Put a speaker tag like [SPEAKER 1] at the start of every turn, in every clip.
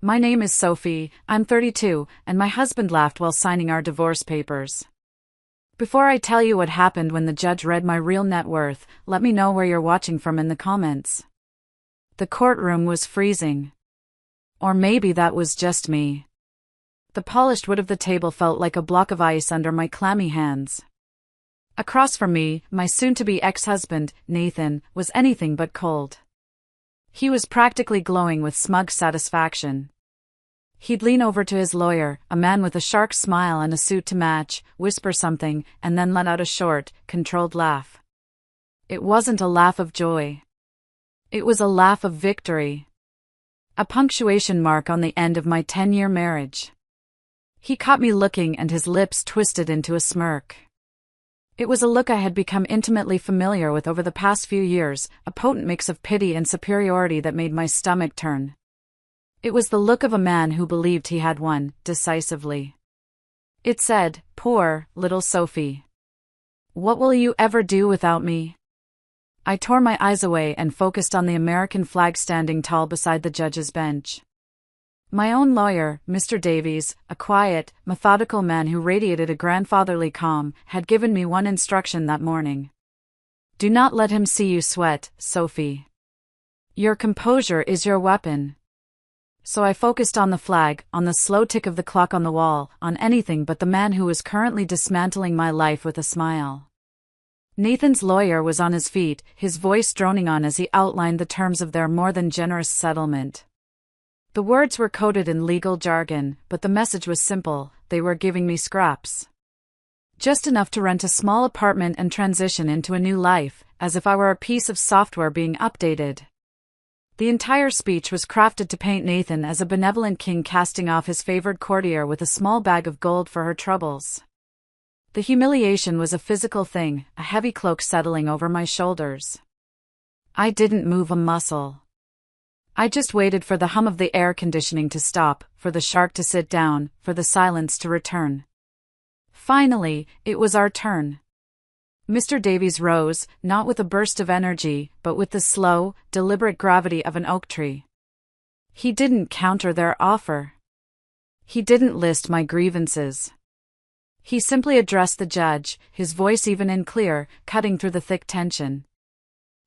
[SPEAKER 1] My name is Sophie, I'm 32, and my husband laughed while signing our divorce papers. Before I tell you what happened when the judge read my real net worth, let me know where you're watching from in the comments. The courtroom was freezing. Or maybe that was just me. The polished wood of the table felt like a block of ice under my clammy hands. Across from me, my soon-to-be ex-husband, Nathan, was anything but cold. He was practically glowing with smug satisfaction. He'd lean over to his lawyer, a man with a shark smile and a suit to match, whisper something, and then let out a short, controlled laugh. It wasn't a laugh of joy. It was a laugh of victory. A punctuation mark on the end of my 10-year marriage. He caught me looking and his lips twisted into a smirk. It was a look I had become intimately familiar with over the past few years, a potent mix of pity and superiority that made my stomach turn. It was the look of a man who believed he had won, decisively. It said, "Poor, little Sophie. What will you ever do without me?" I tore my eyes away and focused on the American flag standing tall beside the judge's bench. My own lawyer, Mr. Davies, a quiet, methodical man who radiated a grandfatherly calm, had given me one instruction that morning. Do not let him see you sweat, Sophie. Your composure is your weapon. So I focused on the flag, on the slow tick of the clock on the wall, on anything but the man who was currently dismantling my life with a smile. Nathan's lawyer was on his feet, his voice droning on as he outlined the terms of their more than generous settlement. The words were coded in legal jargon, but the message was simple: they were giving me scraps. Just enough to rent a small apartment and transition into a new life, as if I were a piece of software being updated. The entire speech was crafted to paint Nathan as a benevolent king casting off his favored courtier with a small bag of gold for her troubles. The humiliation was a physical thing, a heavy cloak settling over my shoulders. I didn't move a muscle. I just waited for the hum of the air conditioning to stop, for the shark to sit down, for the silence to return. Finally, it was our turn. Mr. Davies rose, not with a burst of energy, but with the slow, deliberate gravity of an oak tree. He didn't counter their offer. He didn't list my grievances. He simply addressed the judge, his voice even and clear, cutting through the thick tension.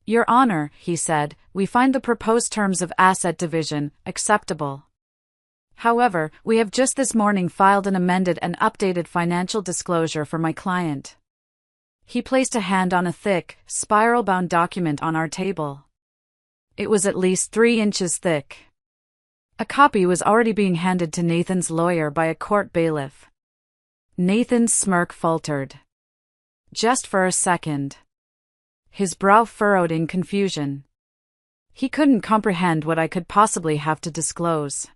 [SPEAKER 1] Your Honor, he said, we find the proposed terms of asset division acceptable. However, we have just this morning filed an amended and updated financial disclosure for my client. He placed a hand on a thick, spiral-bound document on our table. It was at least 3 inches thick. A copy was already being handed to Nathan's lawyer by a court bailiff. Nathan's smirk faltered. Just for a second. His brow furrowed in confusion. He couldn't comprehend what I could possibly have to disclose.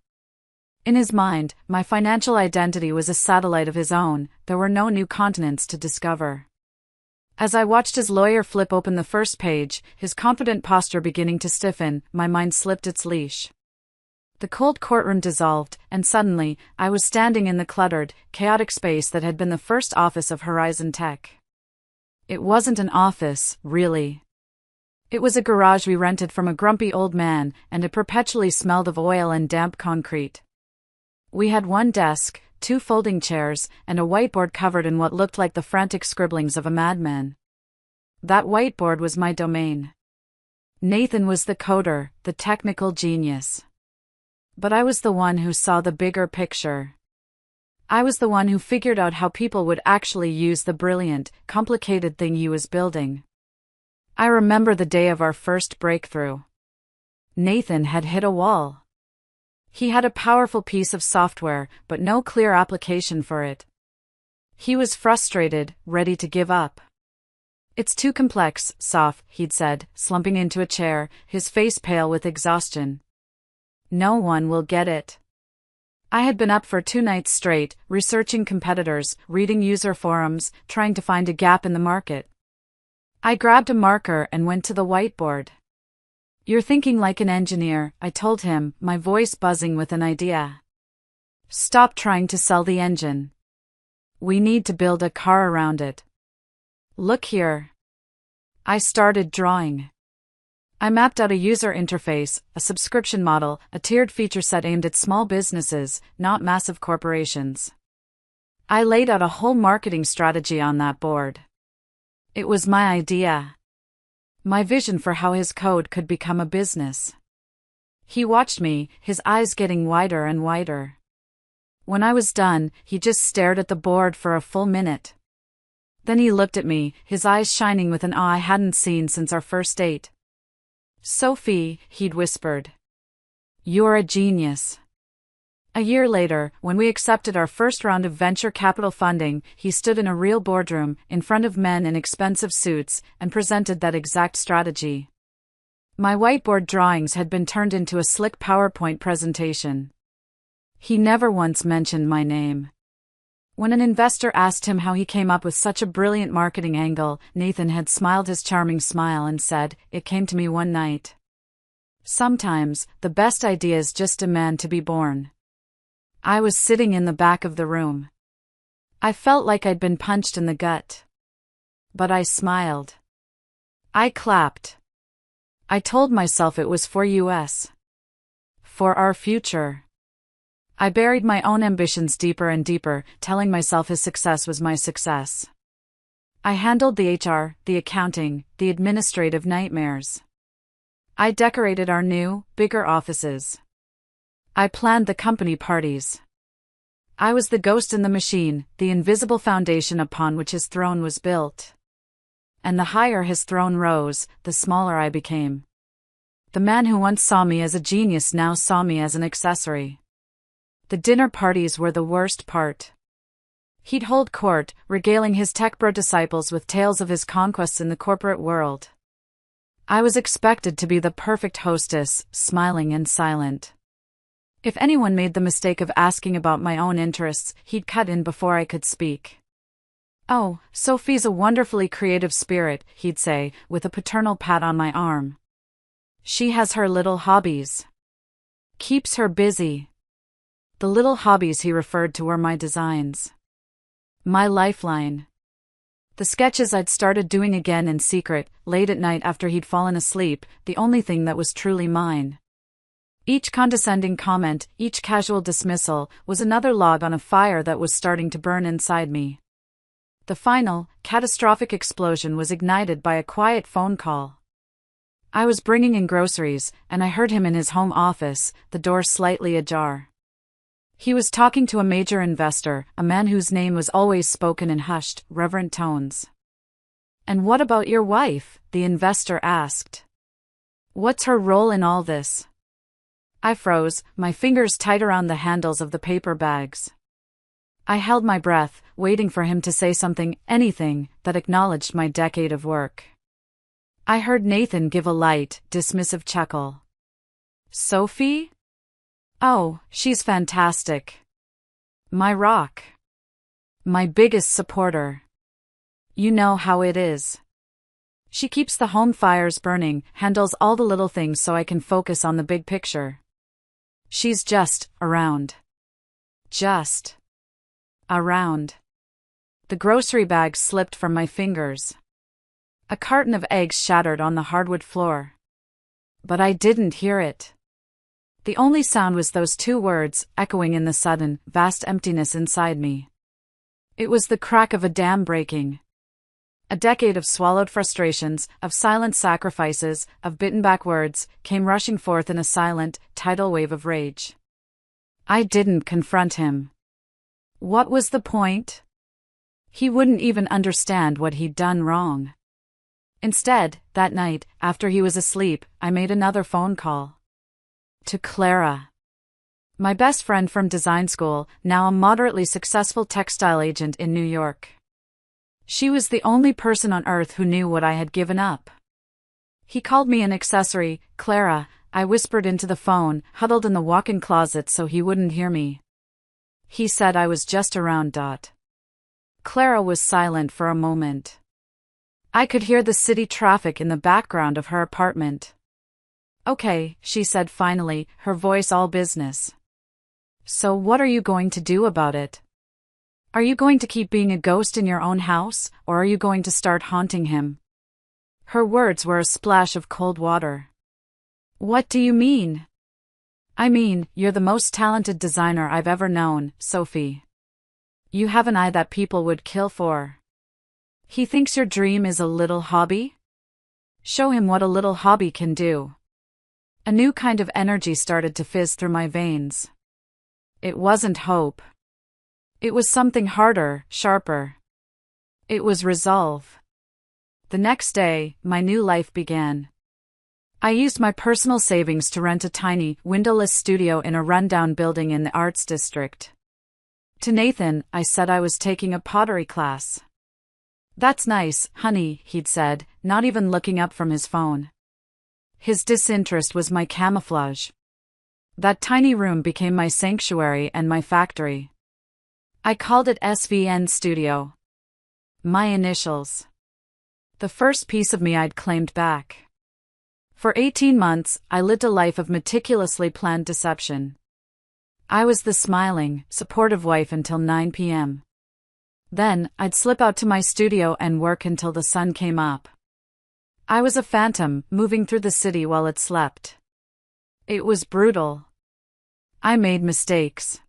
[SPEAKER 1] In his mind, my financial identity was a satellite of his own, there were no new continents to discover. As I watched his lawyer flip open the first page, his confident posture beginning to stiffen, my mind slipped its leash. The cold courtroom dissolved, and suddenly, I was standing in the cluttered, chaotic space that had been the first office of Horizon Tech. It wasn't an office, really. It was a garage we rented from a grumpy old man, and it perpetually smelled of oil and damp concrete. We had one desk, 2 folding chairs, and a whiteboard covered in what looked like the frantic scribblings of a madman. That whiteboard was my domain. Nathan was the coder, the technical genius. But I was the one who saw the bigger picture. I was the one who figured out how people would actually use the brilliant, complicated thing he was building. I remember the day of our first breakthrough. Nathan had hit a wall. He had a powerful piece of software, but no clear application for it. He was frustrated, ready to give up. It's too complex, Soph, he'd said, slumping into a chair, his face pale with exhaustion. No one will get it. I had been up for 2 nights straight, researching competitors, reading user forums, trying to find a gap in the market. I grabbed a marker and went to the whiteboard. You're thinking like an engineer, I told him, my voice buzzing with an idea. Stop trying to sell the engine. We need to build a car around it. Look here. I started drawing. I mapped out a user interface, a subscription model, a tiered feature set aimed at small businesses, not massive corporations. I laid out a whole marketing strategy on that board. It was my idea. My vision for how his code could become a business. He watched me, his eyes getting wider and wider. When I was done, he just stared at the board for a full minute. Then he looked at me, his eyes shining with an awe I hadn't seen since our first date. "Sophie," he'd whispered. "You're a genius." A year later, when we accepted our first round of venture capital funding, he stood in a real boardroom, in front of men in expensive suits, and presented that exact strategy. My whiteboard drawings had been turned into a slick PowerPoint presentation. He never once mentioned my name. When an investor asked him how he came up with such a brilliant marketing angle, Nathan had smiled his charming smile and said, "It came to me one night." Sometimes, the best ideas just demand to be born. I was sitting in the back of the room. I felt like I'd been punched in the gut. But I smiled. I clapped. I told myself it was for us. For our future. I buried my own ambitions deeper and deeper, telling myself his success was my success. I handled the HR, the accounting, the administrative nightmares. I decorated our new, bigger offices. I planned the company parties. I was the ghost in the machine, the invisible foundation upon which his throne was built. And the higher his throne rose, the smaller I became. The man who once saw me as a genius now saw me as an accessory. The dinner parties were the worst part. He'd hold court, regaling his tech bro disciples with tales of his conquests in the corporate world. I was expected to be the perfect hostess, smiling and silent. If anyone made the mistake of asking about my own interests, he'd cut in before I could speak. "Oh, Sophie's a wonderfully creative spirit," he'd say, with a paternal pat on my arm. "She has her little hobbies. Keeps her busy." The little hobbies he referred to were my designs. My lifeline. The sketches I'd started doing again in secret, late at night after he'd fallen asleep, the only thing that was truly mine. Each condescending comment, each casual dismissal, was another log on a fire that was starting to burn inside me. The final, catastrophic explosion was ignited by a quiet phone call. I was bringing in groceries, and I heard him in his home office, the door slightly ajar. He was talking to a major investor, a man whose name was always spoken in hushed, reverent tones. "And what about your wife?" the investor asked. "What's her role in all this?" I froze, my fingers tight around the handles of the paper bags. I held my breath, waiting for him to say something, anything, that acknowledged my decade of work. I heard Nathan give a light, dismissive chuckle. "Sophie? Oh, she's fantastic. My rock. My biggest supporter. You know how it is. She keeps the home fires burning, handles all the little things so I can focus on the big picture. She's just around. Just around." The grocery bag slipped from my fingers. A carton of eggs shattered on the hardwood floor. But I didn't hear it. The only sound was those two words, echoing in the sudden, vast emptiness inside me. It was the crack of a dam breaking. A decade of swallowed frustrations, of silent sacrifices, of bitten-back words, came rushing forth in a silent, tidal wave of rage. I didn't confront him. What was the point? He wouldn't even understand what he'd done wrong. Instead, that night, after he was asleep, I made another phone call. To Clara. My best friend from design school, now a moderately successful textile agent in New York. She was the only person on earth who knew what I had given up. He called me an accessory, Clara, I whispered into the phone, huddled in the walk-in closet so he wouldn't hear me. He said I was just around. Clara was silent for a moment. I could hear the city traffic in the background of her apartment. "Okay," she said finally, her voice all business. "So what are you going to do about it? Are you going to keep being a ghost in your own house, or are you going to start haunting him?" Her words were a splash of cold water. What do you mean? I mean, you're the most talented designer I've ever known, Sophie. You have an eye that people would kill for. He thinks your dream is a little hobby? Show him what a little hobby can do. A new kind of energy started to fizz through my veins. It wasn't hope. It was something harder, sharper. It was resolve. The next day, my new life began. I used my personal savings to rent a tiny, windowless studio in a rundown building in the Arts District. To Nathan, I said I was taking a pottery class. That's nice, honey, he'd said, not even looking up from his phone. His disinterest was my camouflage. That tiny room became my sanctuary and my factory. I called it SVN Studio. My initials. The first piece of me I'd claimed back. For 18 months, I lived a life of meticulously planned deception. I was the smiling, supportive wife until 9 p.m. Then, I'd slip out to my studio and work until the sun came up. I was a phantom, moving through the city while it slept. It was brutal. I made mistakes.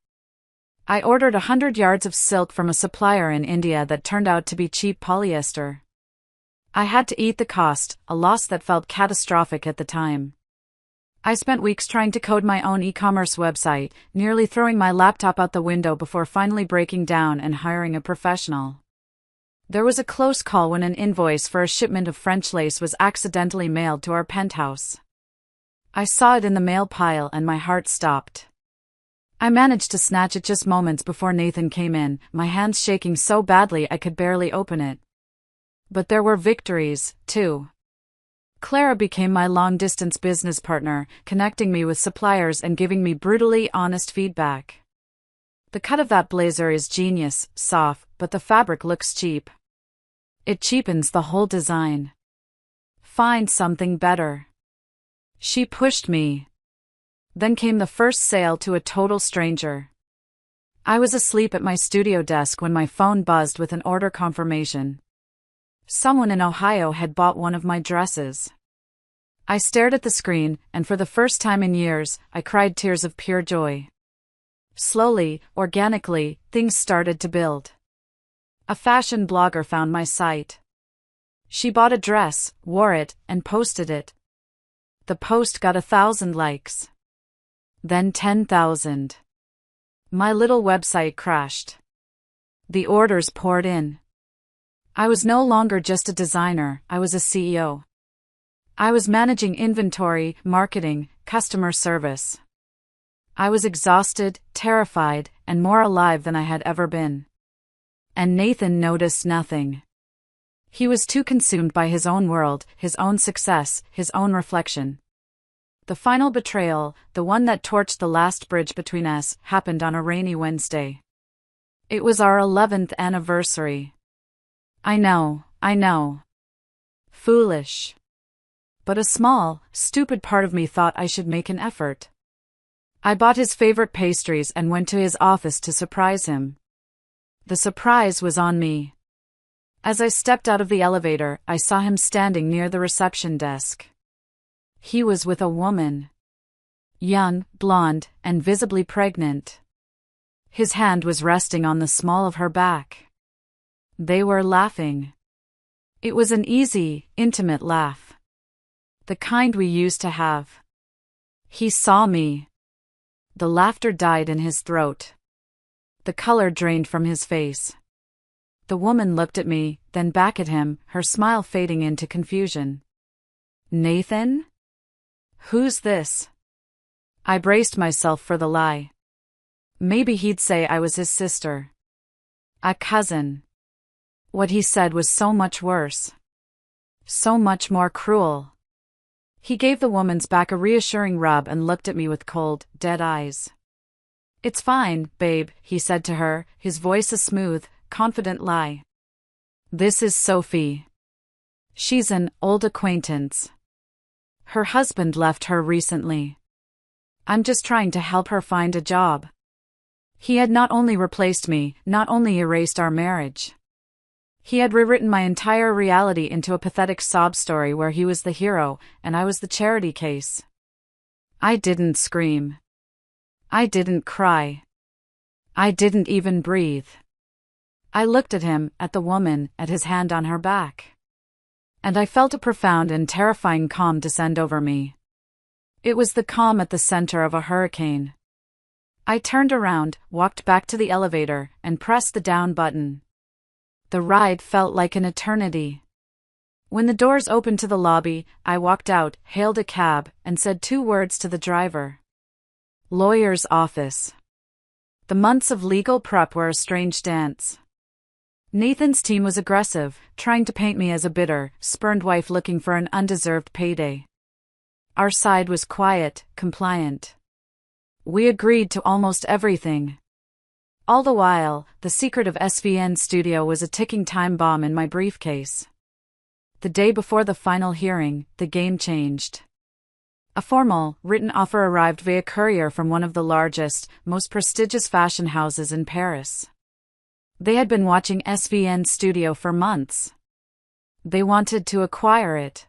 [SPEAKER 1] I ordered 100 yards of silk from a supplier in India that turned out to be cheap polyester. I had to eat the cost, a loss that felt catastrophic at the time. I spent weeks trying to code my own e-commerce website, nearly throwing my laptop out the window before finally breaking down and hiring a professional. There was a close call when an invoice for a shipment of French lace was accidentally mailed to our penthouse. I saw it in the mail pile and my heart stopped. I managed to snatch it just moments before Nathan came in, my hands shaking so badly I could barely open it. But there were victories, too. Clara became my long-distance business partner, connecting me with suppliers and giving me brutally honest feedback. The cut of that blazer is genius, soft, but the fabric looks cheap. It cheapens the whole design. Find something better. She pushed me. Then came the first sale to a total stranger. I was asleep at my studio desk when my phone buzzed with an order confirmation. Someone in Ohio had bought one of my dresses. I stared at the screen, and for the first time in years, I cried tears of pure joy. Slowly, organically, things started to build. A fashion blogger found my site. She bought a dress, wore it, and posted it. The post got 1,000 likes. Then 10,000. My little website crashed. The orders poured in. I was no longer just a designer, I was a CEO. I was managing inventory, marketing, customer service. I was exhausted, terrified, and more alive than I had ever been. And Nathan noticed nothing. He was too consumed by his own world, his own success, his own reflection. The final betrayal, the one that torched the last bridge between us, happened on a rainy Wednesday. It was our 11th anniversary. I know. Foolish. But a small, stupid part of me thought I should make an effort. I bought his favorite pastries and went to his office to surprise him. The surprise was on me. As I stepped out of the elevator, I saw him standing near the reception desk. He was with a woman. Young, blonde, and visibly pregnant. His hand was resting on the small of her back. They were laughing. It was an easy, intimate laugh. The kind we used to have. He saw me. The laughter died in his throat. The color drained from his face. The woman looked at me, then back at him, her smile fading into confusion. Nathan? Who's this? I braced myself for the lie. Maybe he'd say I was his sister. A cousin. What he said was so much worse. So much more cruel. He gave the woman's back a reassuring rub and looked at me with cold, dead eyes. It's fine, babe, he said to her, his voice a smooth, confident lie. This is Sophie. She's an old acquaintance. Her husband left her recently. I'm just trying to help her find a job. He had not only replaced me, not only erased our marriage. He had rewritten my entire reality into a pathetic sob story where he was the hero, and I was the charity case. I didn't scream. I didn't cry. I didn't even breathe. I looked at him, at the woman, at his hand on her back. And I felt a profound and terrifying calm descend over me. It was the calm at the center of a hurricane. I turned around, walked back to the elevator, and pressed the down button. The ride felt like an eternity. When the doors opened to the lobby, I walked out, hailed a cab, and said 2 words to the driver. Lawyer's office. The months of legal prep were a strange dance. Nathan's team was aggressive, trying to paint me as a bitter, spurned wife looking for an undeserved payday. Our side was quiet, compliant. We agreed to almost everything. All the while, the secret of SVN Studio was a ticking time bomb in my briefcase. The day before the final hearing, the game changed. A formal, written offer arrived via courier from one of the largest, most prestigious fashion houses in Paris. They had been watching SVN Studio for months. They wanted to acquire it.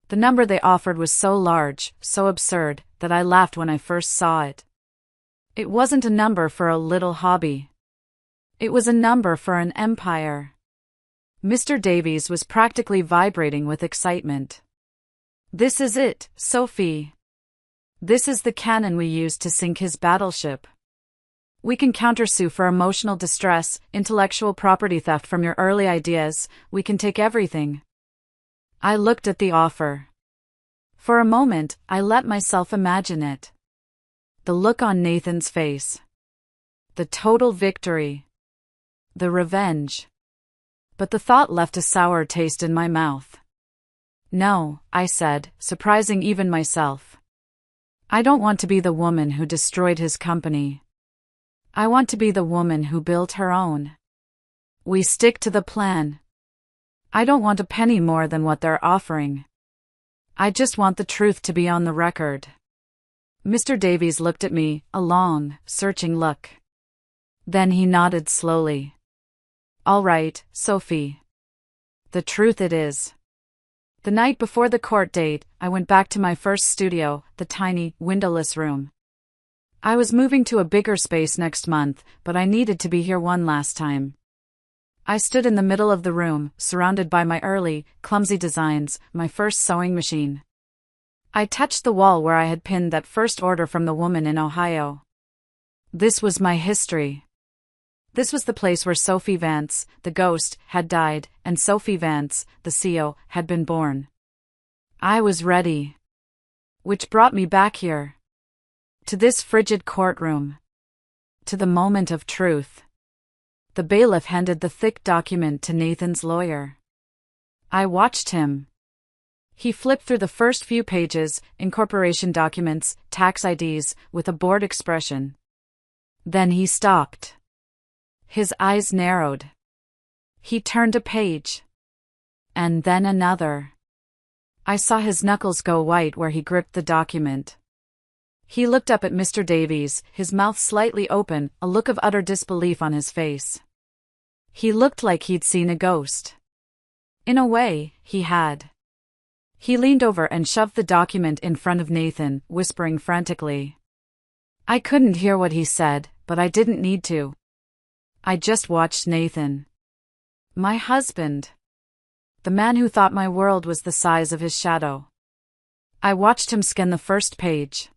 [SPEAKER 1] The number they offered was so large, so absurd, that I laughed when I first saw it. It wasn't a number for a little hobby. It was a number for an empire. Mr. Davies was practically vibrating with excitement. This is it, Sophie. This is the cannon we use to sink his battleship. We can countersue for emotional distress, intellectual property theft from your early ideas, we can take everything. I looked at the offer. For a moment, I let myself imagine it. The look on Nathan's face. The total victory. The revenge. But the thought left a sour taste in my mouth. No, I said, surprising even myself. I don't want to be the woman who destroyed his company. I want to be the woman who built her own. We stick to the plan. I don't want a penny more than what they're offering. I just want the truth to be on the record. Mr. Davies looked at me, a long, searching look. Then he nodded slowly. All right, Sophie. The truth it is. The night before the court date, I went back to my first studio, the tiny, windowless room. I was moving to a bigger space next month, but I needed to be here one last time. I stood in the middle of the room, surrounded by my early, clumsy designs, my first sewing machine. I touched the wall where I had pinned that first order from the woman in Ohio. This was my history. This was the place where Sophie Vance, the ghost, had died, and Sophie Vance, the CEO, had been born. I was ready. Which brought me back here. To this frigid courtroom. To the moment of truth. The bailiff handed the thick document to Nathan's lawyer. I watched him. He flipped through the first few pages, incorporation documents, tax IDs, with a bored expression. Then he stopped. His eyes narrowed. He turned a page. And then another. I saw his knuckles go white where he gripped the document. He looked up at Mr. Davies, his mouth slightly open, a look of utter disbelief on his face. He looked like he'd seen a ghost. In a way, he had. He leaned over and shoved the document in front of Nathan, whispering frantically. I couldn't hear what he said, but I didn't need to. I just watched Nathan. My husband. The man who thought my world was the size of his shadow. I watched him scan the first page.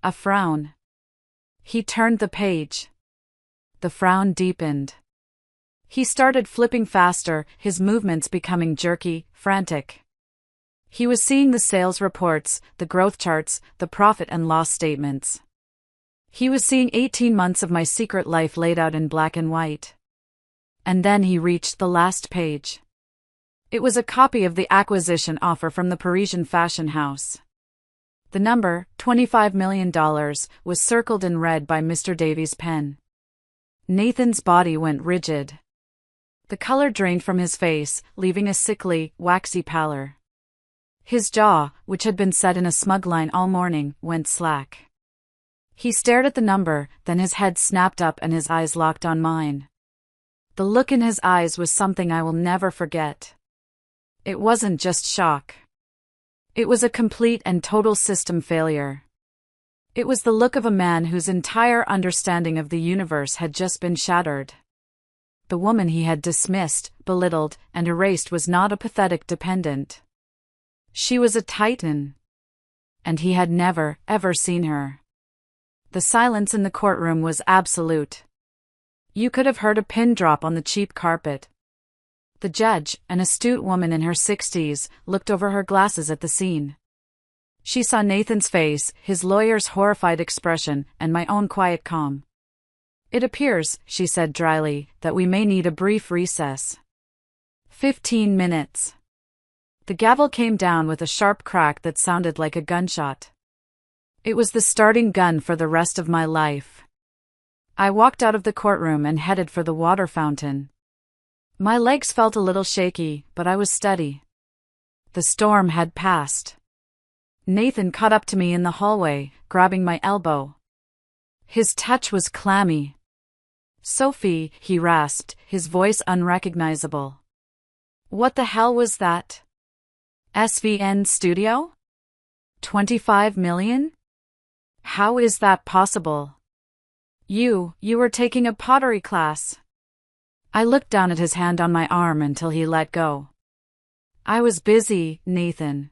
[SPEAKER 1] A frown. He turned the page. The frown deepened. He started flipping faster, his movements becoming jerky, frantic. He was seeing the sales reports, the growth charts, the profit and loss statements. He was seeing 18 months of my secret life laid out in black and white. And then he reached the last page. It was a copy of the acquisition offer from the Parisian fashion house. The number, $25 million, was circled in red by Mr. Davies' pen. Nathan's body went rigid. The color drained from his face, leaving a sickly, waxy pallor. His jaw, which had been set in a smug line all morning, went slack. He stared at the number, then his head snapped up and his eyes locked on mine. The look in his eyes was something I will never forget. It wasn't just shock. It was a complete and total system failure. It was the look of a man whose entire understanding of the universe had just been shattered. The woman he had dismissed, belittled, and erased was not a pathetic dependent. She was a titan. And he had never, ever seen her. The silence in the courtroom was absolute. You could have heard a pin drop on the cheap carpet. The judge, an astute woman in her 60s, looked over her glasses at the scene. She saw Nathan's face, his lawyer's horrified expression, and my own quiet calm. "It appears," she said dryly, "that we may need a brief recess." 15 minutes. The gavel came down with a sharp crack that sounded like a gunshot. It was the starting gun for the rest of my life. I walked out of the courtroom and headed for the water fountain. My legs felt a little shaky, but I was steady. The storm had passed. Nathan caught up to me in the hallway, grabbing my elbow. His touch was clammy. "Sophie," he rasped, his voice unrecognizable. "What the hell was that? SVN Studio? 25 million? How is that possible? You were taking a pottery class." I looked down at his hand on my arm until he let go. "I was busy, Nathan."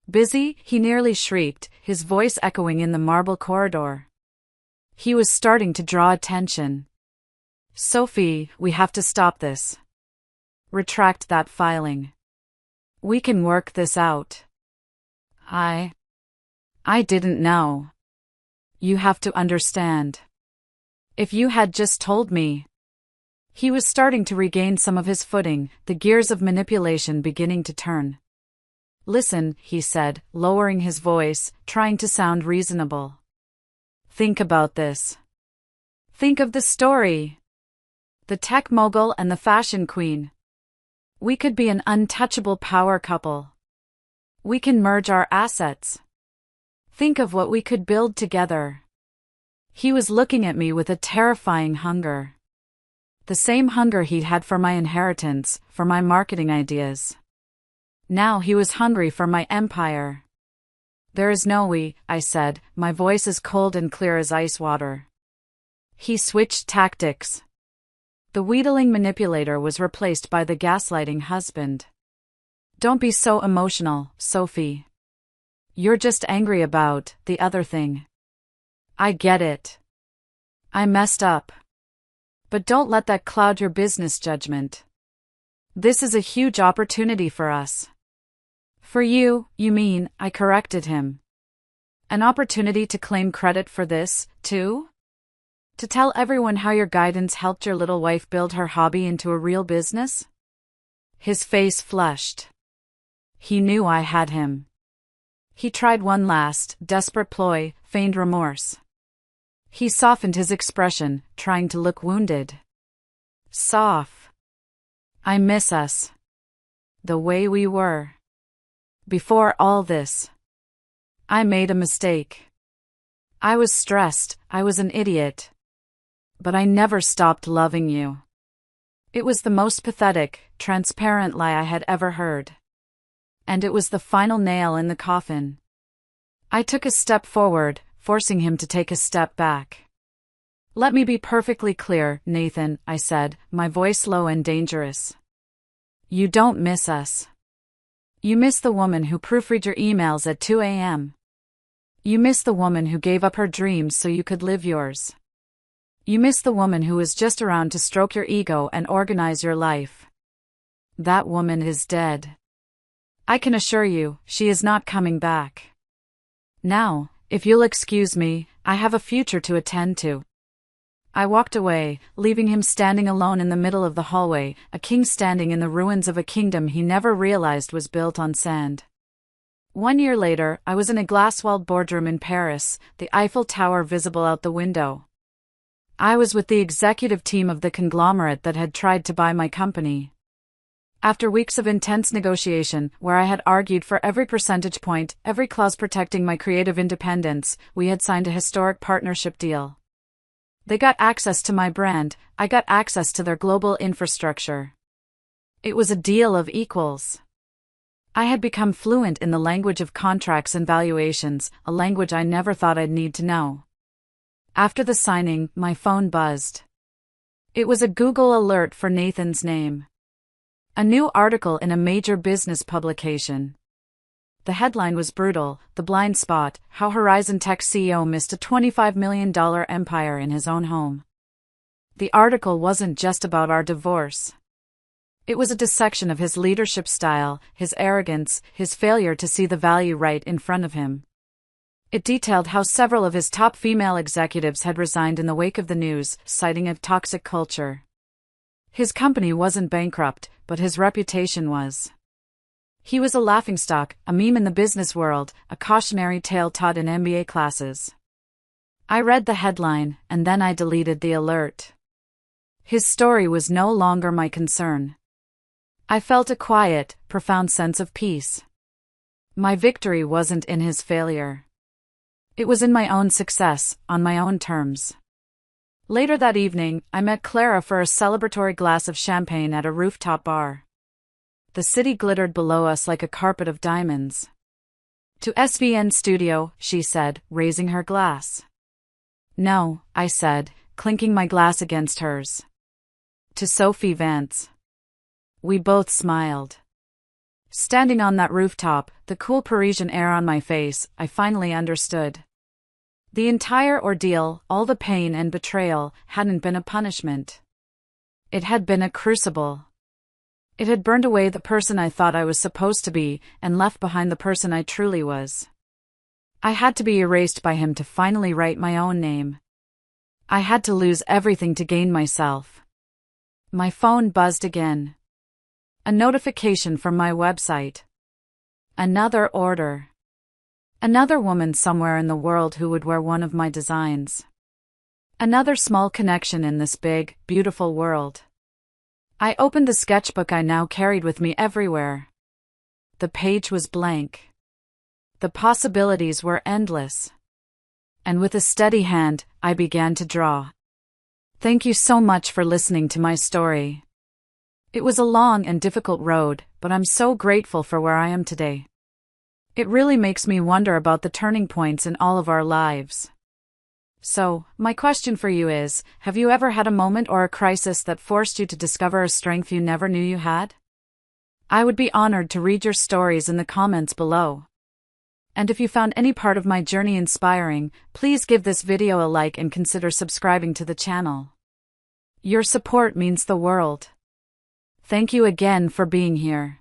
[SPEAKER 1] "Busy?" he nearly shrieked, his voice echoing in the marble corridor. He was starting to draw attention. "Sophie, we have to stop this. Retract that filing. We can work this out." I didn't know. "You have to understand. If you had just told me." He was starting to regain some of his footing, the gears of manipulation beginning to turn. "Listen," he said, lowering his voice, trying to sound reasonable. "Think about this. Think of the story. The tech mogul and the fashion queen. We could be an untouchable power couple. We can merge our assets. Think of what we could build together." He was looking at me with a terrifying hunger. The same hunger he'd had for my inheritance, for my marketing ideas. Now he was hungry for my empire. "There is no we," I said, my voice as cold and clear as ice water. He switched tactics. The wheedling manipulator was replaced by the gaslighting husband. "Don't be so emotional, Sophie. You're just angry about the other thing. I get it. I messed up. But don't let that cloud your business judgment. This is a huge opportunity for us." "For you, you mean," I corrected him. "An opportunity to claim credit for this, too? To tell everyone how your guidance helped your little wife build her hobby into a real business?" His face flushed. He knew I had him. He tried one last, desperate ploy, feigned remorse. He softened his expression, trying to look wounded. "Soph. I miss us. The way we were. Before all this. I made a mistake. I was stressed, I was an idiot. But I never stopped loving you." It was the most pathetic, transparent lie I had ever heard. And it was the final nail in the coffin. I took a step forward, forcing him to take a step back. "Let me be perfectly clear, Nathan," I said, my voice low and dangerous. "You don't miss us. You miss the woman who proofread your emails at 2 a.m. You miss the woman who gave up her dreams so you could live yours. You miss the woman who was just around to stroke your ego and organize your life. That woman is dead. I can assure you, she is not coming back. Now, if you'll excuse me, I have a future to attend to." I walked away, leaving him standing alone in the middle of the hallway, a king standing in the ruins of a kingdom he never realized was built on sand. 1 year later, I was in a glass-walled boardroom in Paris, the Eiffel Tower visible out the window. I was with the executive team of the conglomerate that had tried to buy my company. After weeks of intense negotiation, where I had argued for every percentage point, every clause protecting my creative independence, we had signed a historic partnership deal. They got access to my brand, I got access to their global infrastructure. It was a deal of equals. I had become fluent in the language of contracts and valuations, a language I never thought I'd need to know. After the signing, my phone buzzed. It was a Google alert for Nathan's name. A new article in a major business publication. The headline was brutal: "The Blind Spot, How Horizon Tech CEO Missed a $25 million Empire in His Own Home." The article wasn't just about our divorce. It was a dissection of his leadership style, his arrogance, his failure to see the value right in front of him. It detailed how several of his top female executives had resigned in the wake of the news, citing a toxic culture. His company wasn't bankrupt, but his reputation was. He was a laughingstock, a meme in the business world, a cautionary tale taught in MBA classes. I read the headline, and then I deleted the alert. His story was no longer my concern. I felt a quiet, profound sense of peace. My victory wasn't in his failure. It was in my own success, on my own terms. Later that evening, I met Clara for a celebratory glass of champagne at a rooftop bar. The city glittered below us like a carpet of diamonds. "To SVN Studio," she said, raising her glass. "No," I said, clinking my glass against hers. "To Sophie Vance." We both smiled. Standing on that rooftop, the cool Parisian air on my face, I finally understood. The entire ordeal, all the pain and betrayal, hadn't been a punishment. It had been a crucible. It had burned away the person I thought I was supposed to be, and left behind the person I truly was. I had to be erased by him to finally write my own name. I had to lose everything to gain myself. My phone buzzed again. A notification from my website. Another order. Another woman somewhere in the world who would wear one of my designs. Another small connection in this big, beautiful world. I opened the sketchbook I now carried with me everywhere. The page was blank. The possibilities were endless. And with a steady hand, I began to draw. Thank you so much for listening to my story. It was a long and difficult road, but I'm so grateful for where I am today. It really makes me wonder about the turning points in all of our lives. So, my question for you is, have you ever had a moment or a crisis that forced you to discover a strength you never knew you had? I would be honored to read your stories in the comments below. And if you found any part of my journey inspiring, please give this video a like and consider subscribing to the channel. Your support means the world. Thank you again for being here.